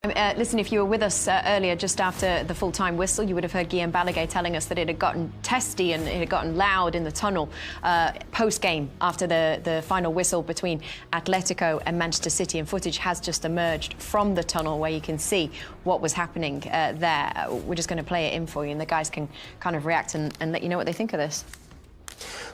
Listen, if you were with us earlier, just after the full-time whistle, you would have heard Guillaume Balaguer telling us that it had gotten testy and it had gotten loud in the tunnel post-game after the final whistle between Atletico and Manchester City. And footage has just emerged from the tunnel where you can see what was happening there. We're just going to play it in for you, and the guys can kind of react and let you know what they think of this.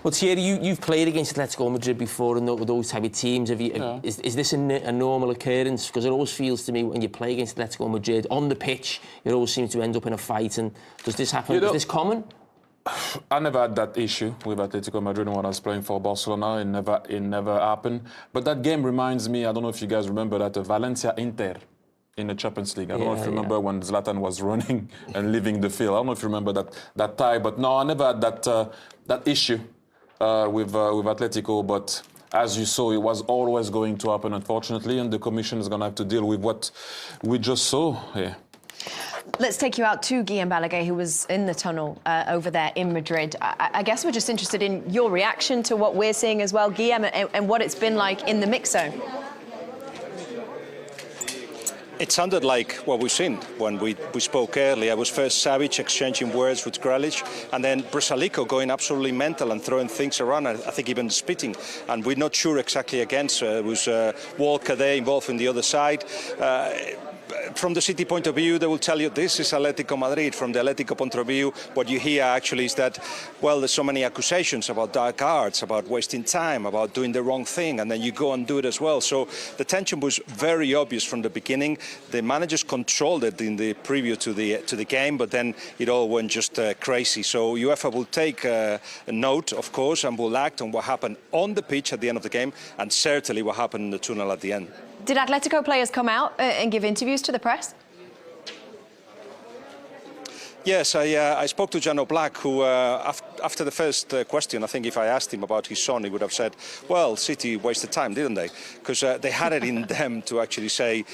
Well, Thierry, you've played against Atletico Madrid before and those type of teams. Is this a normal occurrence? Because it always feels to me when you play against Atletico Madrid on the pitch, it always seems to end up in a fight. And does this happen? Is this common? I never had that issue with Atletico Madrid when I was playing for Barcelona. It never happened. But that game reminds me, I don't know if you guys remember that, Valencia-Inter in the Champions League. I don't know if you remember when Zlatan was running and leaving the field. I don't know if you remember that tie. But no, I never had that issue with Atletico. But as you saw, it was always going to happen, unfortunately, and the Commission is going to have to deal with what we just saw here. Let's take you out to Guillaume Balaguer, who was in the tunnel over there in Madrid. I guess we're just interested in your reaction to what we're seeing as well, Guillaume, and what it's been like in the mix zone. It sounded like what we've seen when we spoke earlier. It was first Savic exchanging words with Grealish, and then Brasilico going absolutely mental and throwing things around, I think even spitting. And we're not sure exactly against. It was Walker there involved in the other side. From the City point of view, they will tell you this is Atletico Madrid. From the Atletico point of view, what you hear actually is that, well, there's so many accusations about dark arts, about wasting time, about doing the wrong thing, and then you go and do it as well. So the tension was very obvious from the beginning. The managers controlled it in the preview to the game, but then it all went just crazy. So UEFA will take a note, of course, and will act on what happened on the pitch at the end of the game, and certainly what happened in the tunnel at the end. Did Atletico players come out and give interviews to the press? Yes, I spoke to Jano Black, who, after the first question, I think if I asked him about his son, he would have said, well, City wasted time, didn't they? Because they had it in them to actually say,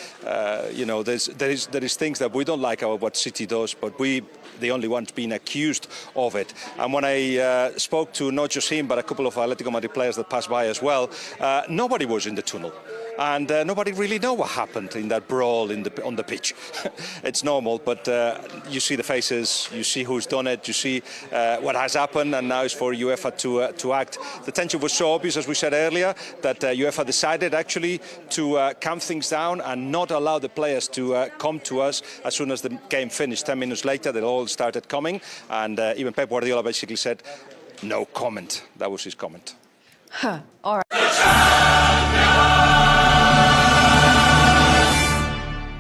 you know, there is things that we don't like about what City does, but we, the only ones being accused of it. And when I spoke to not just him, but a couple of Atletico Madrid players that passed by as well, nobody was in the tunnel. And nobody really know what happened in that brawl on the pitch. It's normal, but you see the faces, you see who's done it, you see what has happened, and now it's for UEFA to act. The tension was so obvious, as we said earlier, that UEFA decided actually to calm things down and not allow the players to come to us as soon as the game finished. 10 minutes later, they all started coming, and even Pep Guardiola basically said, no comment. That was his comment. Huh. All right.